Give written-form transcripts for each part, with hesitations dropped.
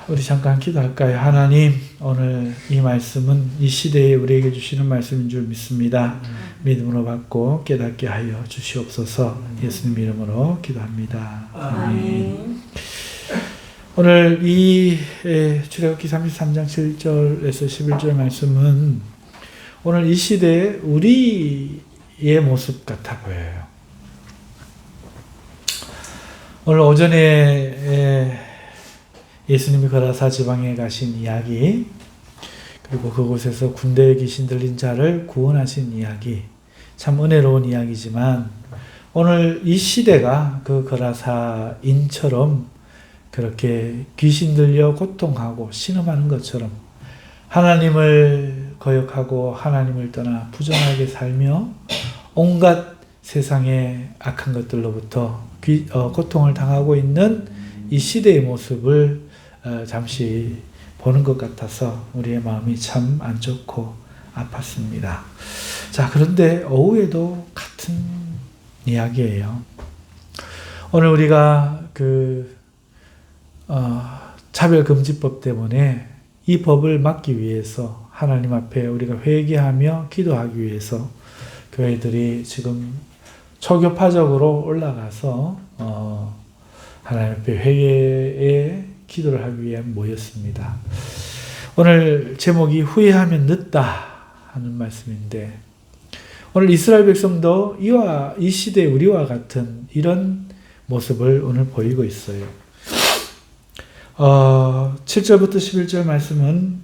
우리 잠깐 기도할까요? 하나님, 오늘 이 말씀은 이 시대에 우리에게 주시는 말씀인 줄 믿습니다. 믿음으로 받고 깨닫게 하여 주시옵소서. 예수님 이름으로 기도합니다. 아멘. 오늘 이 출애굽기 33장 7절에서 11절 말씀은 오늘 이 시대에 우리의 모습 같아 보여요. 오늘 오전에 예수님이 거라사 지방에 가신 이야기, 그리고 그곳에서 군대에 귀신 들린 자를 구원하신 이야기, 참 은혜로운 이야기지만 오늘 이 시대가 그 거라사인처럼 그렇게 귀신 들려 고통하고 신음하는 것처럼 하나님을 거역하고 하나님을 떠나 부정하게 살며 온갖 세상의 악한 것들로부터 고통을 당하고 있는 이 시대의 모습을 잠시 보는 것 같아서 우리의 마음이 참 안 좋고 아팠습니다. 자, 그런데 오후에도 같은 이야기예요. 오늘 우리가 차별금지법 때문에 이 법을 막기 위해서 하나님 앞에 우리가 회개하며 기도하기 위해서 교회들이 지금 초교파적으로 올라가서 하나님 앞에 회개에 기도를 하기 위해 모였습니다. 오늘 제목이 후회하면 늦다 하는 말씀인데, 오늘 이스라엘 백성도 이 시대의 우리와 같은 이런 모습을 오늘 보이고 있어요. 7절부터 11절 말씀은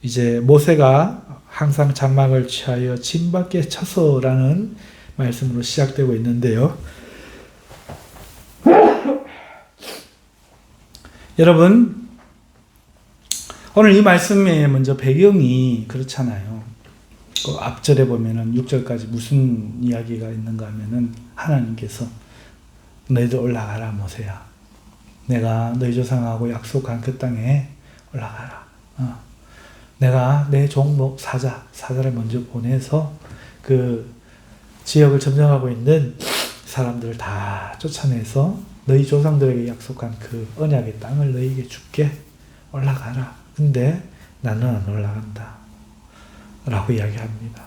이제 모세가 항상 장막을 취하여 진 밖에 쳐서라는 말씀으로 시작되고 있는데요. 여러분, 오늘 이 말씀의 먼저 배경이 그렇잖아요. 그 앞절에 보면은 6절까지 무슨 이야기가 있는가 하면은 하나님께서 너희들 올라가라 모세야. 내가 너희 조상하고 약속한 그 땅에 올라가라. 내가 내 종목 사자를 먼저 보내서 그 지역을 점령하고 있는 사람들을 다 쫓아내서 너희 조상들에게 약속한 그 언약의 땅을 너희에게 줄게. 올라가라. 근데 나는 안 올라간다. 라고 이야기합니다.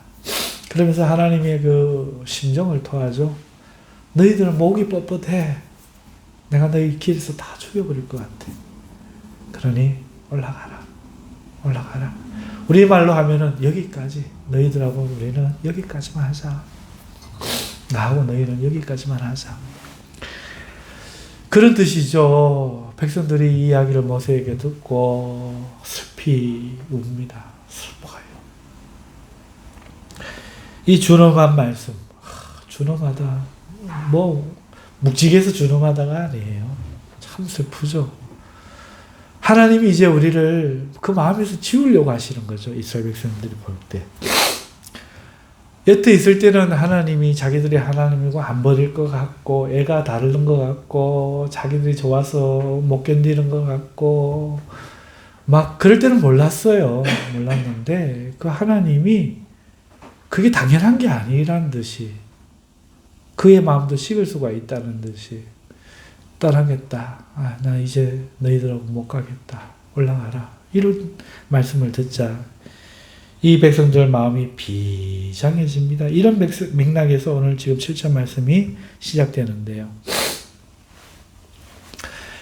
그러면서 하나님의 그 심정을 토하죠. 너희들은 목이 뻣뻣해. 내가 너희 길에서 다 죽여버릴 것 같아. 그러니 올라가라. 올라가라. 우리말로 하면은 여기까지. 너희들하고 우리는 여기까지만 하자. 나하고 너희는 여기까지만 하자. 그런 뜻이죠. 백성들이 이 이야기를 모세에게 듣고 슬피 웁니다. 슬퍼요. 이 준엄한 말씀, 준엄하다. 묵직해서 준엄하다가 아니에요. 참 슬프죠. 하나님이 이제 우리를 그 마음에서 지우려고 하시는 거죠. 이스라엘 백성들이 볼 때. 여태 있을 때는 하나님이 자기들이 하나님이고 안 버릴 것 같고 애가 다른 것 같고 자기들이 좋아서 못 견디는 것 같고 막 그럴 때는 몰랐어요. 몰랐는데 그 하나님이 그게 당연한 게 아니라는 듯이 그의 마음도 식을 수가 있다는 듯이 떠나겠다. 나 이제 너희들하고 못 가겠다. 올라가라. 이런 말씀을 듣자 이 백성들 마음이 비장해집니다. 이런 맥락에서 오늘 지금 7절 말씀이 시작되는데요.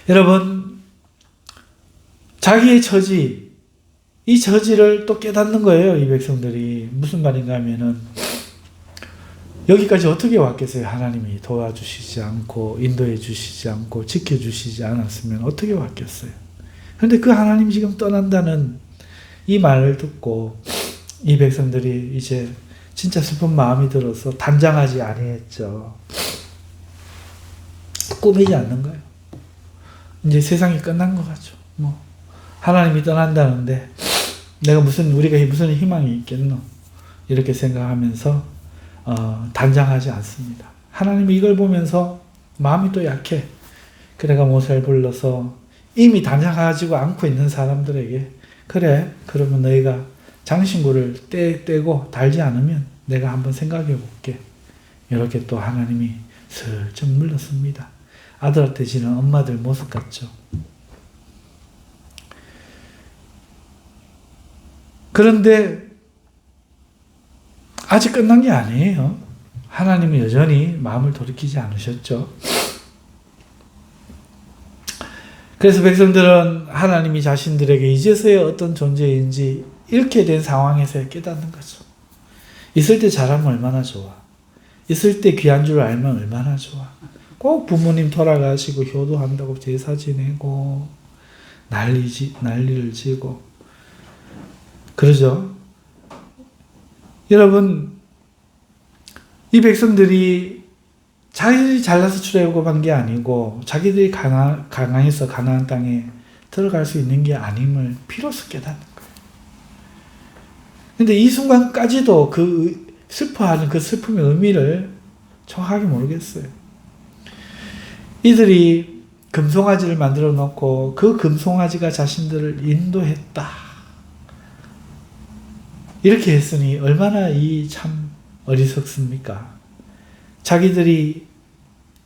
여러분, 자기의 처지, 이 처지를 또 깨닫는 거예요. 이 백성들이. 무슨 말인가 하면은 여기까지 어떻게 왔겠어요? 하나님이 도와주시지 않고 인도해 주시지 않고 지켜주시지 않았으면 어떻게 왔겠어요? 그런데 그 하나님이 지금 떠난다는 이 말을 듣고 이 백성들이 이제 진짜 슬픈 마음이 들어서 단장하지 아니했죠. 꾸미지 않는 거예요. 이제 세상이 끝난 것 같죠. 하나님이 떠난다는데 우리가 무슨 희망이 있겠노? 이렇게 생각하면서 단장하지 않습니다. 하나님이 이걸 보면서 마음이 또 약해. 그래가 모세를 불러서 이미 단장하지도 않고 있는 사람들에게 그래, 그러면 너희가 장신구를 떼고 달지 않으면 내가 한번 생각해 볼게. 이렇게 또 하나님이 슬쩍 물렀습니다. 아들한테 지는 엄마들 모습 같죠. 그런데 아직 끝난 게 아니에요. 하나님은 여전히 마음을 돌이키지 않으셨죠. 그래서 백성들은 하나님이 자신들에게 이제서야 어떤 존재인지 잃게 된 상황에서 깨닫는 거죠. 있을 때 잘하면 얼마나 좋아. 있을 때 귀한 줄 알면 얼마나 좋아. 꼭 부모님 돌아가시고 효도한다고 제사 지내고 난리를 지고 그러죠. 여러분, 이 백성들이 자기들이 잘나서 출애굽한 게 아니고 자기들이 가난해서 가나안 땅에 들어갈 수 있는 게 아님을 비로소 깨닫는 거예요. 근데 이 순간까지도 그 슬퍼하는 그 슬픔의 의미를 정확하게 모르겠어요. 이들이 금송아지를 만들어 놓고 그 금송아지가 자신들을 인도했다. 이렇게 했으니 얼마나 이 참 어리석습니까? 자기들이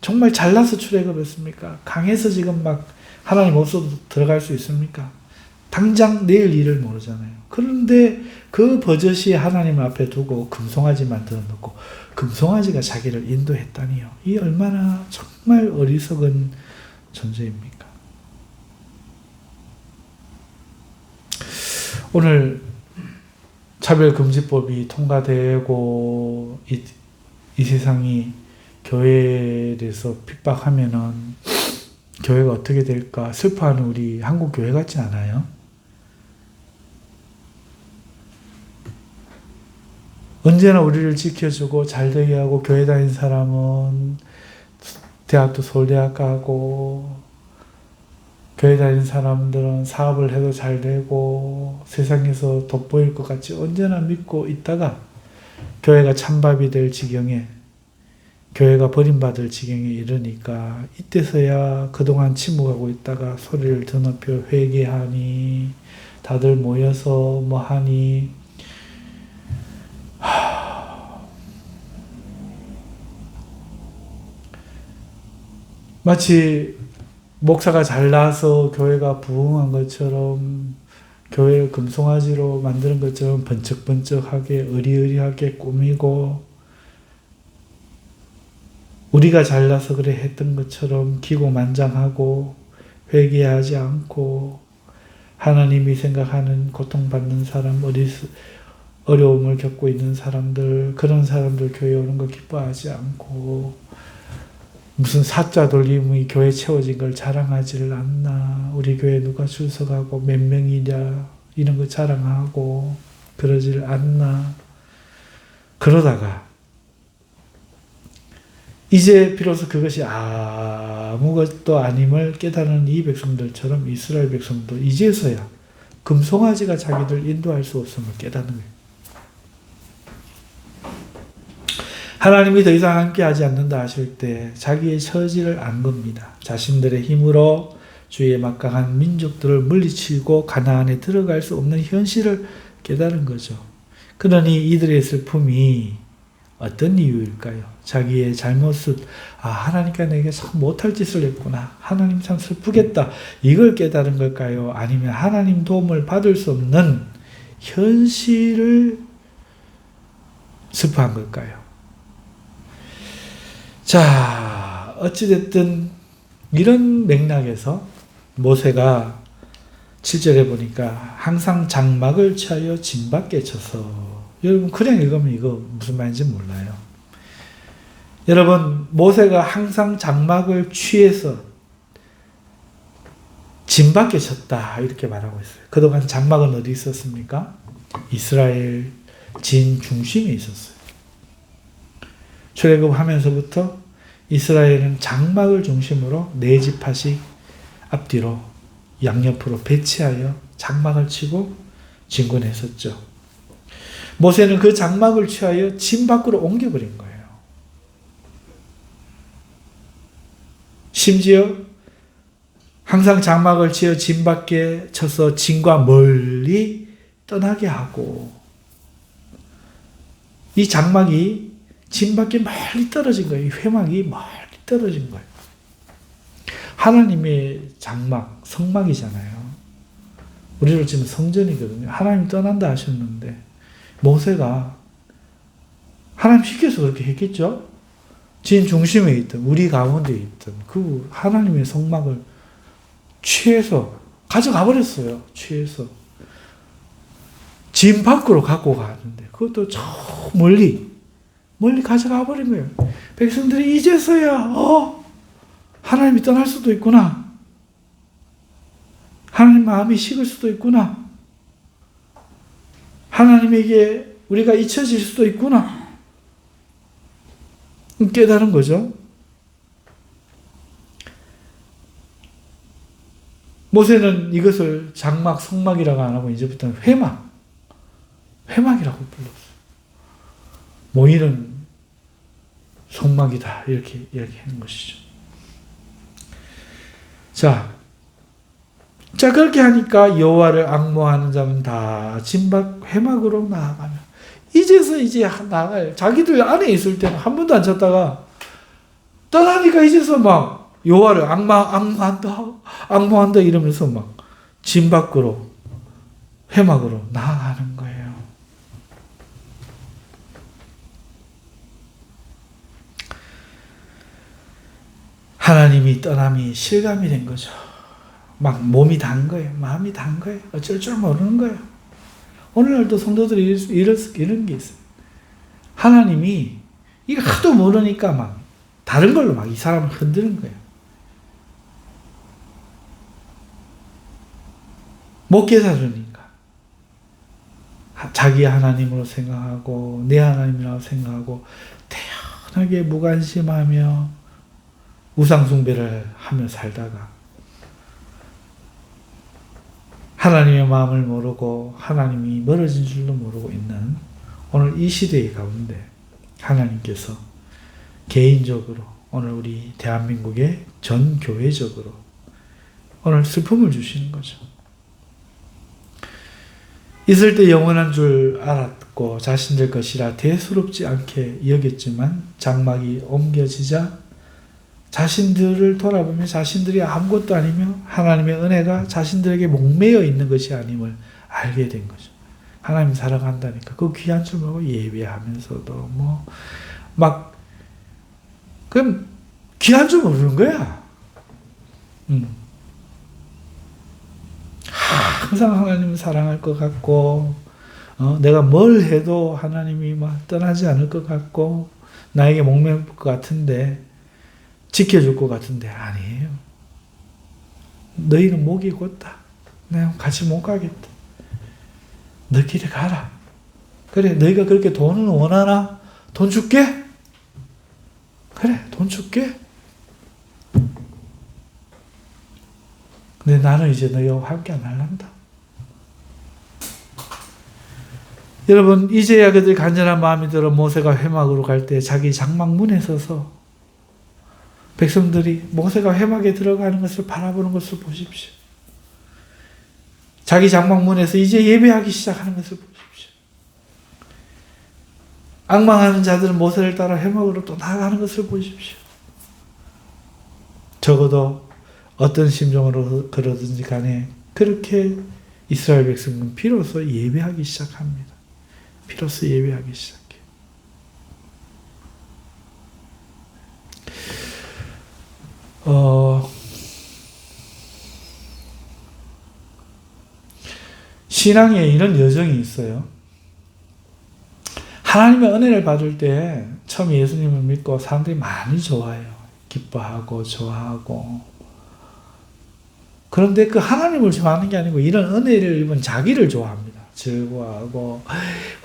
정말 잘나서 출애굽했습니까? 강해서 지금 막 하나님 없어도 들어갈 수 있습니까? 당장 내일 일을 모르잖아요. 그런데 그 버젓이 하나님 앞에 두고 금송아지 만들어 놓고 금송아지가 자기를 인도했다니요. 이 얼마나 정말 어리석은 존재입니까? 오늘 차별금지법이 통과되고 이 세상이 교회에 대해서 핍박하면은 교회가 어떻게 될까 슬퍼하는 우리 한국 교회 같지 않아요? 언제나 우리를 지켜주고 잘되게 하고 교회 다니는 사람은 대학도 서울대학 가고 교회 다니는 사람들은 사업을 해도 잘 되고 세상에서 돋보일 것 같이 언제나 믿고 있다가 교회가 찬밥이 될 지경에 교회가 버림받을 지경에 이르니까 이때서야 그동안 침묵하고 있다가 소리를 더 높여 회개하니 다들 모여서 뭐 하니 마치 목사가 잘나서 교회가 부흥한 것처럼 교회를 금송아지로 만드는 것처럼 번쩍번쩍하게 의리의리하게 꾸미고 우리가 잘나서 그래 했던 것처럼 기고만장하고 회개하지 않고 하나님이 생각하는 고통받는 사람, 어려움을 겪고 있는 사람들, 그런 사람들 교회에 오는 거 기뻐하지 않고 무슨 사자 돌림이 교회 채워진 걸 자랑하지를 않나. 우리 교회 누가 출석하고 몇 명이냐 이런 거 자랑하고 그러지를 않나. 그러다가 이제 비로소 그것이 아무것도 아님을 깨달은 이 백성들처럼 이스라엘 백성도 이제서야 금송아지가 자기들 인도할 수 없음을 깨닫는 거예요. 하나님이 더 이상 함께하지 않는다 하실 때 자기의 처지를 안 겁니다. 자신들의 힘으로 주의 막강한 민족들을 물리치고 가나안에 들어갈 수 없는 현실을 깨달은 거죠. 그러니 이들의 슬픔이 어떤 이유일까요? 자기의 잘못을 하나님께 내게 참 못할 짓을 했구나. 하나님 참 슬프겠다. 이걸 깨달은 걸까요? 아니면 하나님 도움을 받을 수 없는 현실을 슬퍼한 걸까요? 자, 어찌됐든 이런 맥락에서 모세가 7절에 보니까 항상 장막을 취하여 진밖에 쳐서 여러분 그냥 읽으면 이거 무슨 말인지 몰라요. 여러분 모세가 항상 장막을 취해서 진밖에 쳤다 이렇게 말하고 있어요. 그동안 장막은 어디 있었습니까? 이스라엘 진 중심에 있었어요. 출애굽하면서부터 이스라엘은 장막을 중심으로 네 지파씩 앞뒤로 양옆으로 배치하여 장막을 치고 진군했었죠. 모세는 그 장막을 취하여 진 밖으로 옮겨버린 거예요. 심지어 항상 장막을 치어 진 밖에 쳐서 진과 멀리 떠나게 하고 이 장막이 진 밖에 멀리 떨어진 거예요. 이 회막이 멀리 떨어진 거예요. 하나님의 장막, 성막이잖아요. 우리로 치면 성전이거든요. 하나님 떠난다 하셨는데 모세가 하나님 시켜서 그렇게 했겠죠? 진 중심에 있던 우리 가운데 있던 그 하나님의 성막을 취해서 가져가 버렸어요. 취해서 진 밖으로 갖고 가는데 그것도 저 멀리 가져가 버린 거예요. 백성들이 이제서야 하나님이 떠날 수도 있구나. 하나님 마음이 식을 수도 있구나. 하나님에게 우리가 잊혀질 수도 있구나. 깨달은 거죠. 모세는 이것을 장막, 성막이라고 안 하고 이제부터는 회막이라고 불렀어요. 모이는 성막이다. 이렇게 하는 것이죠. 자, 그렇게 하니까 여호와를 앙모하는 자는 다 진박 회막으로 나아가며 이제서 이제 나가요. 자기들 안에 있을 때는 한 번도 안 찾다가 떠나니까 이제서 막 여호와를 앙모한다 이러면서 막 진 밖으로 회막으로 나아가는 거예요. 하나님이 떠남이 실감이 된 거죠. 막 몸이 단 거예요. 마음이 단 거예요. 어쩔 줄 모르는 거예요. 오늘날도 성도들이 이런 게 있어요. 하나님이 이거 하도 모르니까 막 다른 걸로 막 이 사람을 흔드는 거예요. 못 깨달으니까. 자기 하나님으로 생각하고 내 하나님이라고 생각하고 태연하게 무관심하며 우상숭배를 하며 살다가 하나님의 마음을 모르고 하나님이 멀어진 줄도 모르고 있는 오늘 이 시대의 가운데 하나님께서 개인적으로 오늘 우리 대한민국의 전 교회적으로 오늘 슬픔을 주시는 거죠. 있을 때 영원한 줄 알았고 자신들 것이라 대수롭지 않게 여겼지만 장막이 옮겨지자 자신들을 돌아보며 자신들이 아무것도 아니며 하나님의 은혜가 자신들에게 목매여 있는 것이 아님을 알게 된 거죠. 하나님 사랑한다니까 그 귀한 줄 모르고 예배하면서도 그럼 귀한 줄 모르는 거야. 항상 하나님을 사랑할 것 같고 내가 뭘 해도 하나님이 막 떠나지 않을 것 같고 나에게 목매일 것 같은데 지켜줄 것 같은데 아니에요. 너희는 목이 곧다. 내가 같이 못 가겠다. 너희끼리 가라. 그래 너희가 그렇게 돈을 원하나? 돈 줄게? 그래 돈 줄게. 근데 나는 이제 너희와 함께 안 할란다. 여러분 이제야 그들이 간절한 마음이 들어 모세가 회막으로 갈 때 자기 장막 문에 서서 백성들이 모세가 회막에 들어가는 것을 바라보는 것을 보십시오. 자기 장막 문에서 이제 예배하기 시작하는 것을 보십시오. 앙망하는 자들은 모세를 따라 회막으로 또 나아가는 것을 보십시오. 적어도 어떤 심정으로 그러든지 간에 그렇게 이스라엘 백성은 비로소 예배하기 시작합니다. 비로소 예배하기 시작해요. 신앙에 이런 여정이 있어요. 하나님의 은혜를 받을 때 처음 예수님을 믿고 사람들이 많이 좋아해요. 기뻐하고 좋아하고. 그런데 그 하나님을 좋아하는 게 아니고 이런 은혜를 입은 자기를 좋아합니다. 즐거워하고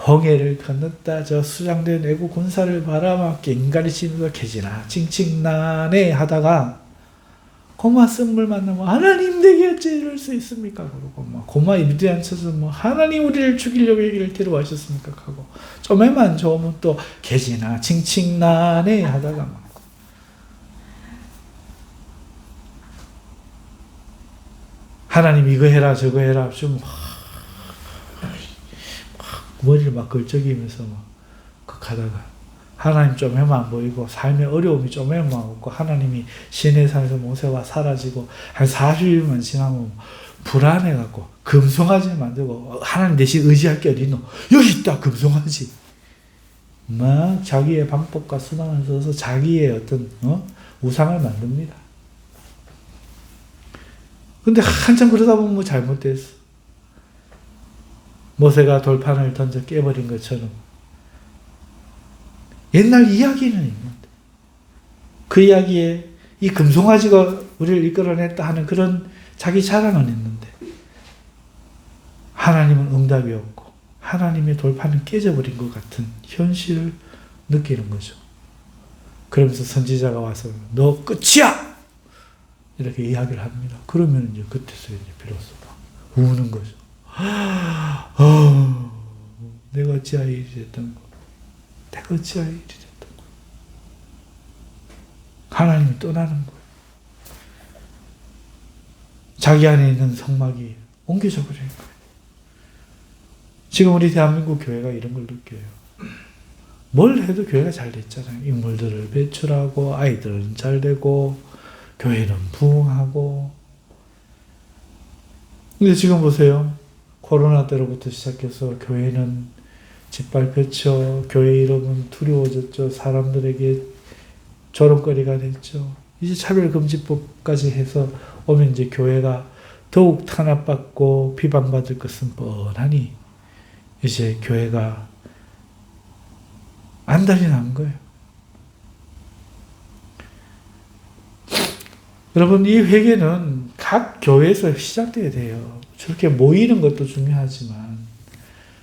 홍해를 건넜다 저 수장된 애국 군사를 바라봤게 인간이 치면서 개지나 칭칭나네 하다가 고마 쓴물 만나면 하나님 내게 어찌 이럴 수 있습니까? 그러고 막 고마 입에 앉혀서 하나님 우리를 죽이려고 여기를 데려와셨습니까? 하고 좀에만 좋으면 또 개지나 칭칭나네 하다가 막 하나님 이거 해라 저거 해라 좀 머리를 막 걸쩍이면서 막 극하다가 하나님 좀 해만 안 보이고 삶의 어려움이 좀 해만 없고 하나님이 시내산에서 모세와 사라지고 한 40일만 지나면 불안해갖고 금송아지 만들고 하나님 대신 의지할 게 어디 있노? 여기 있다 금송아지. 막 자기의 방법과 수단을 써서 자기의 어떤 우상을 만듭니다. 근데 한참 그러다 보면 뭐 잘못됐어. 모세가 돌판을 던져 깨버린 것처럼 옛날 이야기는 있는데 그 이야기에 이 금송아지가 우리를 이끌어냈다 하는 그런 자기 자랑은 있는데 하나님은 응답이 없고 하나님의 돌판은 깨져버린 것 같은 현실을 느끼는 거죠. 그러면서 선지자가 와서 너 끝이야! 이렇게 이야기를 합니다. 그러면 이제 그때서 이제 비로소 우는 거죠. 내가 어찌하여 일이 됐던 거. 내가 어찌하여 일이 됐던 거. 하나님이 떠나는 거예요. 자기 안에 있는 성막이 옮겨져 버리는 거예요. 지금 우리 대한민국 교회가 이런 걸 느껴요. 뭘 해도 교회가 잘 됐잖아요. 인물들을 배출하고 아이들은 잘 되고 교회는 부흥하고. 근데 지금 보세요. 코로나 때로부터 시작해서 교회는 짓밟혔죠. 교회 이름은 두려워졌죠. 사람들에게 조롱거리가 됐죠. 이제 차별금지법까지 해서 오면 이제 교회가 더욱 탄압받고 비판받을 것은 뻔하니 이제 교회가 안달이 난 거예요. 여러분, 이 회개는 각 교회에서 시작돼야 돼요. 저렇게 모이는 것도 중요하지만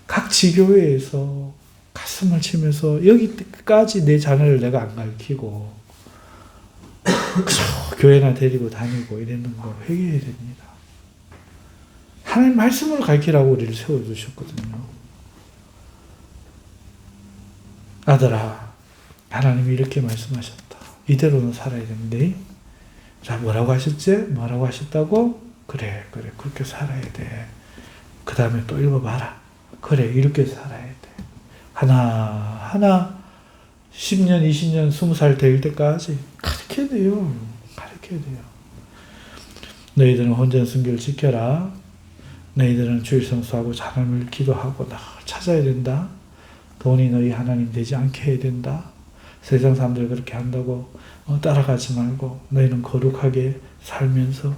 각 지교회에서 가슴을 치면서 여기까지 내 자녀를 내가 안 가르치고 그저 교회나 데리고 다니고 이러는 거 회개해야 됩니다. 하나님 말씀으로 가르치라고 우리를 세워주셨거든요. 아들아, 하나님이 이렇게 말씀하셨다. 이대로는 살아야 되는데. 자, 뭐라고 하셨지? 뭐라고 하셨다고? 그래, 그렇게 살아야 돼. 그 다음에 또 읽어봐라. 그래, 이렇게 살아야 돼. 하나 10년, 20년, 20살 될 때까지 가르쳐야 돼요. 가르쳐야 돼요. 너희들은 혼전 순결을 지켜라. 너희들은 주일 성수하고 하나님을 기도하고 나 찾아야 된다. 돈이 너희 하나님 되지 않게 해야 된다. 세상 사람들 그렇게 한다고 따라가지 말고 너희는 거룩하게 살면서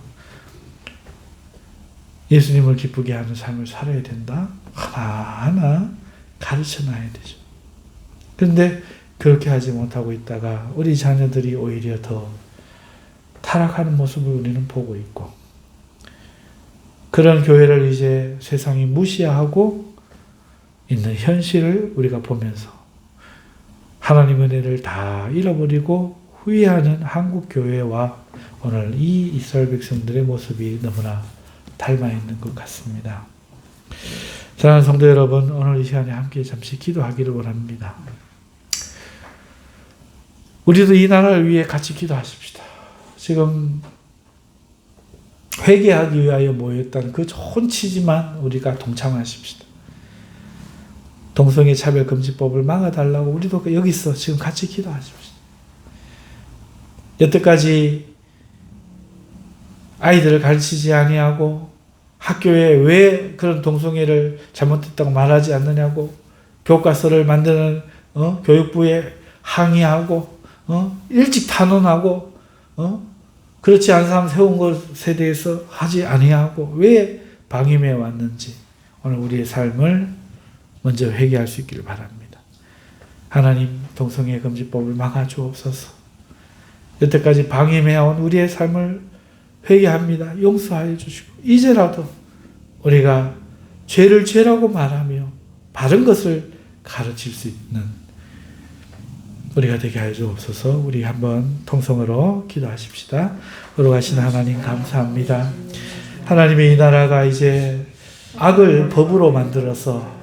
예수님을 기쁘게 하는 삶을 살아야 된다. 하나하나 가르쳐놔야 되죠. 그런데 그렇게 하지 못하고 있다가 우리 자녀들이 오히려 더 타락하는 모습을 우리는 보고 있고, 그런 교회를 이제 세상이 무시하고 있는 현실을 우리가 보면서 하나님의 은혜를 다 잃어버리고 후회하는 한국 교회와 오늘 이 이스라엘 백성들의 모습이 너무나 닮아 있는 것 같습니다. 사랑하는 성도 여러분, 오늘 이 시간에 함께 잠시 기도하기를 원합니다. 우리도 이 나라를 위해 같이 기도하십시다. 지금 회개하기 위하여 모였던 그 좋은 취지만 우리가 동참하십시다. 동성애 차별금지법을 막아달라고 우리도 여기서 지금 같이 기도하십시다. 여태까지 아이들을 가르치지 아니하고 학교에 왜 그런 동성애를 잘못했다고 말하지 않느냐고 교과서를 만드는 교육부에 항의하고 일찍 탄원하고 그렇지 않은 사람 세운 것에 대해서 하지 아니하고 왜 방임해 왔는지 오늘 우리의 삶을 먼저 회개할 수 있기를 바랍니다. 하나님, 동성애 금지법을 막아주옵소서. 여태까지 방임해온 우리의 삶을 회개합니다. 용서하여 주시고 이제라도 우리가 죄를 죄라고 말하며 바른 것을 가르칠 수 있는 우리가 되게 하여 주옵소서. 우리 한번 통성으로 기도하십시다. 거룩하신 하나님 감사합니다. 하나님의 이 나라가 이제 악을 법으로 만들어서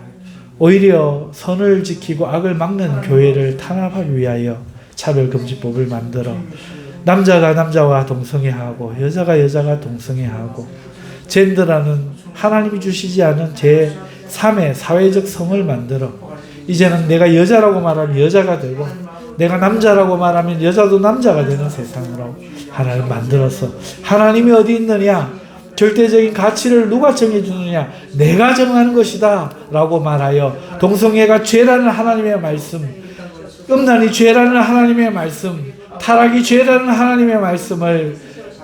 오히려 선을 지키고 악을 막는 교회를 탄압하기 위하여 차별금지법을 만들어 남자가 남자와 동성애하고 여자가 여자가 동성애하고 젠더라는 하나님이 주시지 않은 제3의 사회적 성을 만들어 이제는 내가 여자라고 말하면 여자가 되고 내가 남자라고 말하면 여자도 남자가 되는 세상으로 하나님 만들어서 하나님이 어디 있느냐? 절대적인 가치를 누가 정해주느냐? 내가 정하는 것이다 라고 말하여 동성애가 죄라는 하나님의 말씀, 음란이 죄라는 하나님의 말씀, 타락이 죄라는 하나님의 말씀을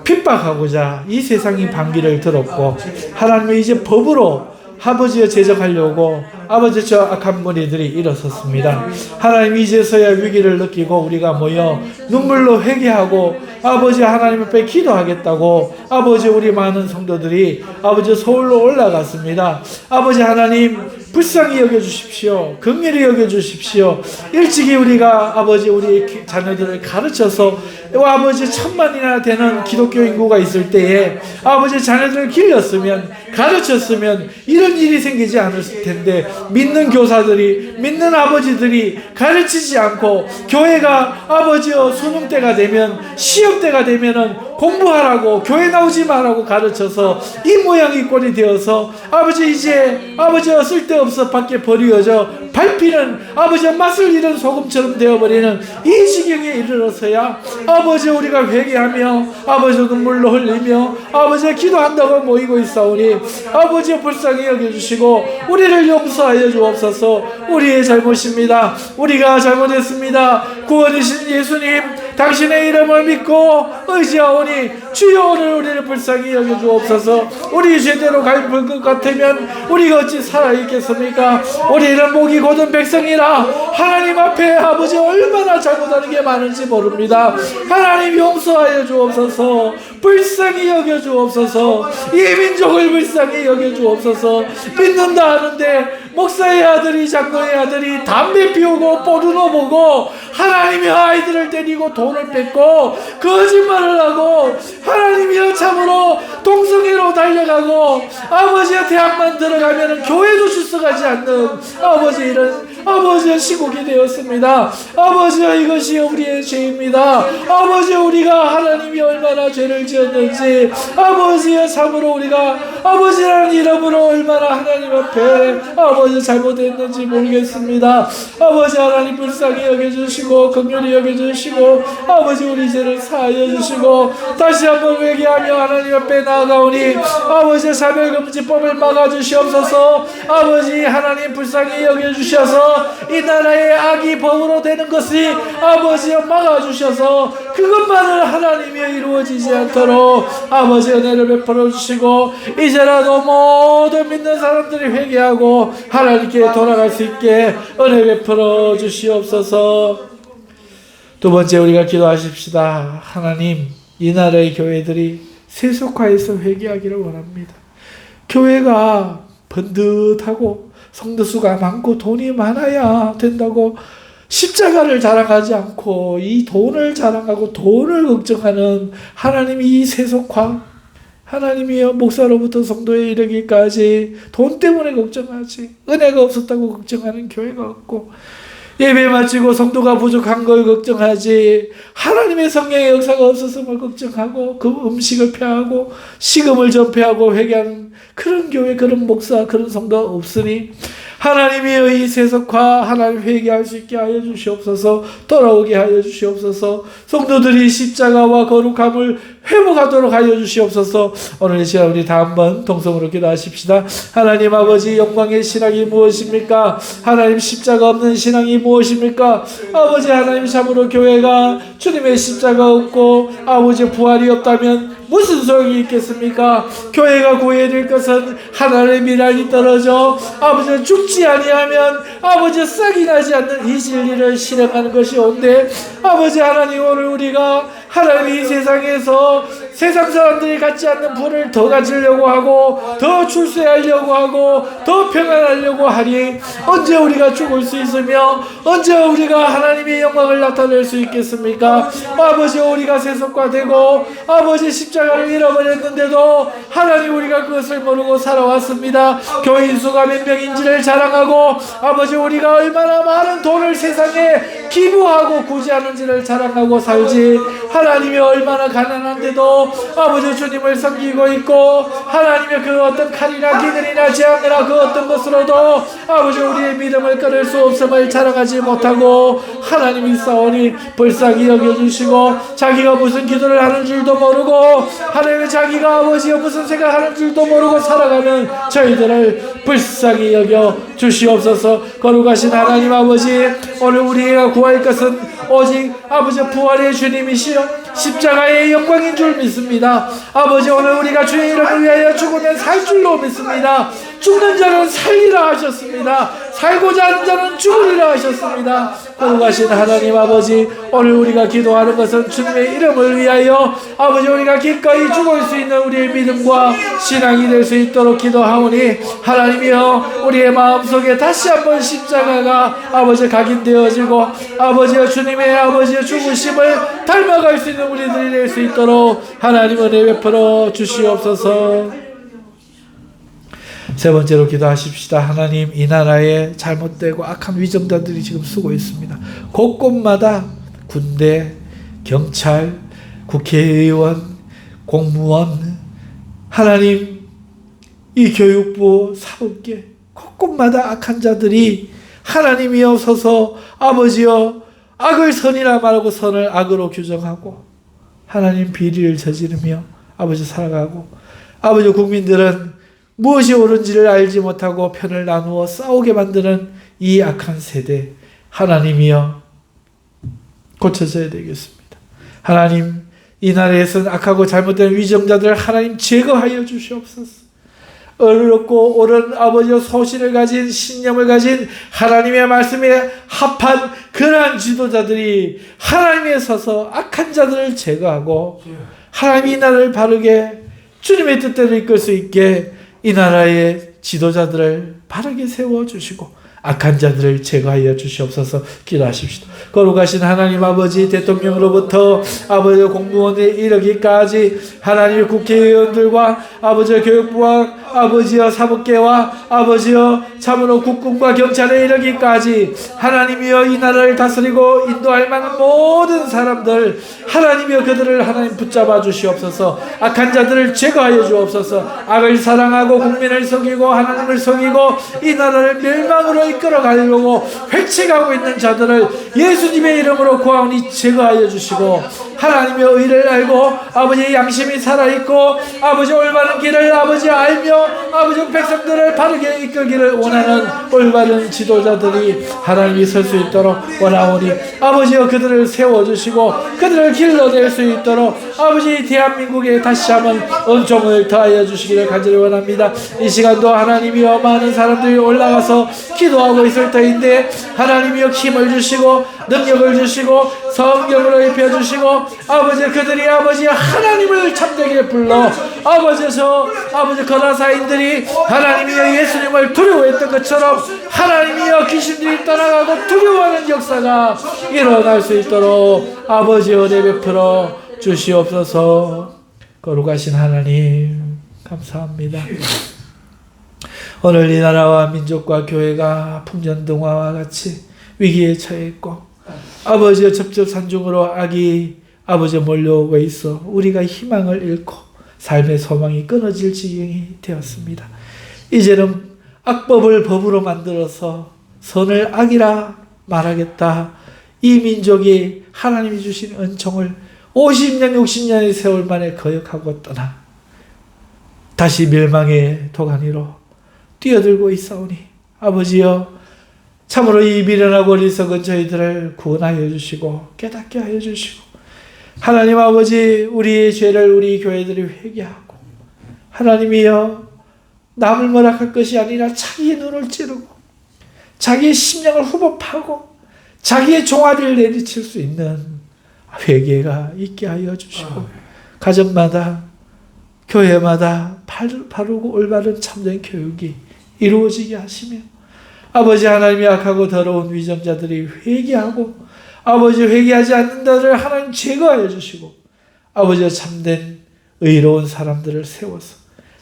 핍박하고자 이 세상이 반기를 들었고, 하나님은 이제 법으로 아버지여 제정하려고 아버지 저 악한 무리들이 일어섰습니다. 하나님 이제서야 위기를 느끼고 우리가 모여 눈물로 회개하고 아버지 하나님 앞에 기도하겠다고 아버지 우리 많은 성도들이 아버지 서울로 올라갔습니다. 아버지 하나님 불쌍히 여겨주십시오. 긍휼히 여겨주십시오. 일찍이 우리가 아버지 우리 자녀들을 가르쳐서 아버지 1000만이나 되는 기독교 인구가 있을 때에 아버지 자녀들을 길렀으면 가르쳤으면 이런 일이 생기지 않았을 텐데, 믿는 교사들이 믿는 아버지들이 가르치지 않고 교회가 아버지여 수능 때가 되면 시험 때가 되면은 공부하라고 교회 나오지 말라고 가르쳐서 이 모양이 꼴이 되어서 아버지 이제 아버지여 쓸데없어 밖에 버려져 밟히는 아버지여 맛을 잃은 소금처럼 되어버리는 이 지경에 이르러서야 아버지 우리가 회개하며 아버지 눈물로 흘리며 아버지 기도한다고 모이고 있사오니 아버지 불쌍히 여겨주시고 우리를 용서하여 주옵소서. 우리의 잘못입니다. 우리가 잘못했습니다. 구원이신 예수님 당신의 이름을 믿고 의지하오니 주여 오늘 우리를 불쌍히 여겨주옵소서. 우리 제대로 갈 것 같으면 우리가 어찌 살아있겠습니까? 우리는 목이 곧은 백성이라 하나님 앞에 아버지 얼마나 잘못하는 게 많은지 모릅니다. 하나님 용서하여 주옵소서. 불쌍히 여겨주옵소서. 이 민족을 불쌍히 여겨주옵소서. 믿는다 하는데 목사의 아들이 장로의 아들이 담배 피우고 포르노 보고 하나님의 아이들을 때리고 돈을 뺏고 거짓말을 하고 하나님이여 참으로 동성애로 달려가고 아버지의 대학만 들어가면 교회도 출석하지 않는 아버지 이런 아버지의 시국이 되었습니다. 아버지여 이것이 우리의 죄입니다. 아버지 우리가 하나님이 얼마나 죄를 지었는지 아버지여 참으로 우리가 아버지라는 이름으로 얼마나 하나님 앞에 아버지 잘못했는지 모르겠습니다. 아버지 하나님 불쌍히 여겨주시고 긍휼히 여겨주시고 아버지 우리 죄를 사하여 주시고 다시 한번 회개하며 하나님 앞에 나아가오니 아버지 사별금지법을 막아주시옵소서. 아버지 하나님 불쌍히 여겨주셔서 이 나라의 악이 법으로 되는 것이 아버지여 막아주셔서 그것만을 하나님이 이루어지지 않도록 아버지 은혜를 베풀어 주시고 이제라도 모든 믿는 사람들이 회개하고 하나님께 돌아갈 수 있게 은혜 베풀어 주시옵소서. 두 번째 우리가 기도하십시다. 하나님 이 나라의 교회들이 세속화해서 회개하기를 원합니다. 교회가 번듯하고 성도수가 많고 돈이 많아야 된다고 십자가를 자랑하지 않고 이 돈을 자랑하고 돈을 걱정하는 하나님이 이 세속화, 하나님이여 목사로부터 성도에 이르기까지 돈 때문에 걱정하지 은혜가 없었다고 걱정하는 교회가 없고, 예배 마치고 성도가 부족한 걸 걱정하지 하나님의 성령의 역사가 없었음을 걱정하고 그 음식을 폐하고 식음을 전폐하고 회개하는 그런 교회, 그런 목사, 그런 성도 없으니 하나님의 이 세속화 하나님 회개할 수 있게 하여 주시옵소서. 돌아오게 하여 주시옵소서. 성도들이 십자가와 거룩함을 회복하도록 하여 주시옵소서. 오늘 이 시간 우리 다 한번 동성으로 기도하십시다. 하나님 아버지 영광의 신앙이 무엇입니까? 하나님 십자가 없는 신앙이 무엇입니까? 아버지 하나님 참으로 교회가 주님의 십자가 없고 아버지 부활이 없다면 무슨 소용이 있겠습니까? 교회가 구해야 될 것은 하나님의 미랄이 떨어져 아버지 죽지 아니하면 아버지 싹이 나지 않는 이 진리를 실행하는 것이 온데, 아버지 하나님 오늘 우리가 하나님 이 세상에서 세상 사람들이 갖지 않는 부를 더 가지려고 하고 더 출세하려고 하고 더 평안하려고 하니 언제 우리가 죽을 수 있으며 언제 우리가 하나님의 영광을 나타낼 수 있겠습니까? 아버지 우리가 세속화되고 아버지 십자가를 잃어버렸는데도 하나님 우리가 그것을 모르고 살아왔습니다. 교인 수가 몇 명인지를 자랑하고 아버지 우리가 얼마나 많은 돈을 세상에 기부하고 구제하는지를 자랑하고 살지. 하나님이 얼마나 가난한데도 아버지 주님을 섬기고 있고, 하나님의 그 어떤 칼이나 기근이나 재앙이나 그 어떤 것으로도 아버지 우리의 믿음을 끊을 수 없음을 자랑하지 못하고 하나님이 싸우니 불쌍히 여겨주시고, 자기가 무슨 기도를 하는 줄도 모르고 하나님의 자기가 아버지가 무슨 생각하는 줄도 모르고 살아가는 저희들을 불쌍히 여겨 주시옵소서. 거룩하신 하나님 아버지, 오늘 우리가 구할 것은 오직 아버지 부활의 주님이시여 십자가의 영광인 줄 믿습니다. 아버지, 오늘 우리가 주의 이름을 위하여 죽으면 살 줄로 믿습니다. 죽는 자는 살리라 하셨습니다. 살고자 하는 자는 죽으리라 하셨습니다. 거룩하신 하나님 아버지, 오늘 우리가 기도하는 것은 주님의 이름을 위하여 아버지 우리가 기꺼이 죽을 수 있는 우리의 믿음과 신앙이 될 수 있도록 기도하오니, 하나님이여 우리의 마음속에 다시 한번 십자가가 아버지 각인되어지고 아버지여 주님의 아버지의 죽으심을 닮아갈 수 있는 우리들이 될 수 있도록 하나님 은혜 베풀어 주시옵소서. 세 번째로 기도하십시다. 하나님, 이 나라에 잘못되고 악한 위정자들이 지금 쓰고 있습니다. 곳곳마다 군대, 경찰, 국회의원, 공무원, 하나님 이 교육부, 사법계 곳곳마다 악한 자들이 하나님이여 서서 아버지여 악을 선이라 말하고 선을 악으로 규정하고 하나님 비리를 저지르며 아버지 살아가고, 아버지 국민들은 무엇이 옳은지를 알지 못하고 편을 나누어 싸우게 만드는 이 악한 세대, 하나님이여 고쳐져야 되겠습니다. 하나님, 이 나라에서는 악하고 잘못된 위정자들을 하나님 제거하여 주시옵소서. 어렵고 옳은 아버지의 소신을 가진, 신념을 가진 하나님의 말씀에 합한 그러한 지도자들이 하나님에 서서 악한 자들을 제거하고 하나님이 이 나라를 바르게 주님의 뜻대로 이끌 수 있게 이 나라의 지도자들을 바르게 세워주시고 악한 자들을 제거하여 주시옵소서. 기도하십시다. 거룩하신 하나님 아버지, 대통령으로부터 아버지 공무원에 이르기까지 하나님의 국회의원들과 아버지 교육부와 아버지여 사법계와 아버지여 참으로 국군과 경찰에 이르기까지 하나님이여 이 나라를 다스리고 인도할 만한 모든 사람들 하나님이여 그들을 하나님 붙잡아 주시옵소서. 악한 자들을 제거하여 주옵소서. 악을 사랑하고 국민을 속이고 하나님을 속이고 이 나라를 멸망으로 이끌어가려고 회칙하고 있는 자들을 예수님의 이름으로 구하오니 제거하여 주시고, 하나님의 의를 알고 아버지의 양심이 살아있고 아버지 올바른 길을 아버지 알며 아버지 백성들을 바르게 이끌기를 원하는 올바른 지도자들이 하나님이 설 수 있도록 원하오니 아버지여 그들을 세워주시고 그들을 길러낼 수 있도록 아버지 대한민국에 다시 한번 은총을 더하여 주시기를 간절히 원합니다. 이 시간도 하나님이여 많은 사람들이 올라가서 기도하고 있을 터인데 하나님이여 힘을 주시고 능력을 주시고 성경으로 입혀주시고 아버지 그들이 아버지 하나님을 참되게 불러 아버지에서 아버지 거라사인들이 하나님이여 예수님을 두려워했던 것처럼 하나님이여 귀신들이 떠나가고 두려워하는 역사가 일어날 수 있도록 아버지 은혜 베풀어 주시옵소서. 거룩하신 하나님 감사합니다. 오늘 이 나라와 민족과 교회가 풍전등화와 같이 위기에 처해 있고 아버지의 첩첩산중으로 악이 아버지 몰려오고 있어 우리가 희망을 잃고 삶의 소망이 끊어질 지경이 되었습니다. 이제는 악법을 법으로 만들어서 선을 악이라 말하겠다. 이 민족이 하나님이 주신 은총을 50년 60년의 세월 만에 거역하고 떠나 다시 멸망의 도가니로 뛰어들고 있사오니 아버지여 참으로 이 미련하고 어리석은 저희들을 구원하여 주시고 깨닫게 하여 주시고 하나님 아버지 우리의 죄를 우리 교회들이 회개하고 하나님이여 남을 뭐락할 것이 아니라 자기의 눈을 찌르고 자기의 심령을 후법하고 자기의 종아리를 내리칠 수 있는 회개가 있게 하여 주시고 가정마다 교회마다 바르고 올바른 참된 교육이 이루어지게 하시며 아버지 하나님이 악하고 더러운 위정자들이 회개하고 아버지 회개하지 않는 자들을 하나님 제거하여 주시고 아버지의 참된 의로운 사람들을 세워서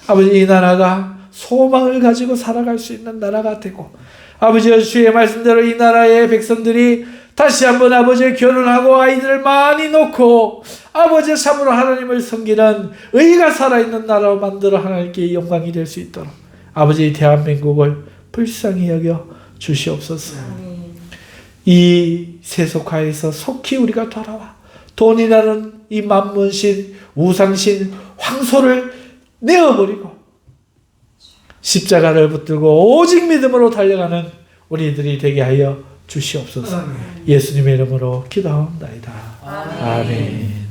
아버지 이 나라가 소망을 가지고 살아갈 수 있는 나라가 되고 아버지의 주의 말씀대로 이 나라의 백성들이 다시 한번 아버지 결혼하고 아이들을 많이 놓고 아버지 참으로 하나님을 섬기는 의가 살아있는 나라로 만들어 하나님께 영광이 될 수 있도록 아버지 대한민국을 불쌍히 여겨 주시옵소서. 이 세속화에서 속히 우리가 돌아와 돈이라는 이 만문신 우상신 황소를 내어버리고 십자가를 붙들고 오직 믿음으로 달려가는 우리들이 되게 하여 주시옵소서. 예수님의 이름으로 기도하옵나이다. 아멘.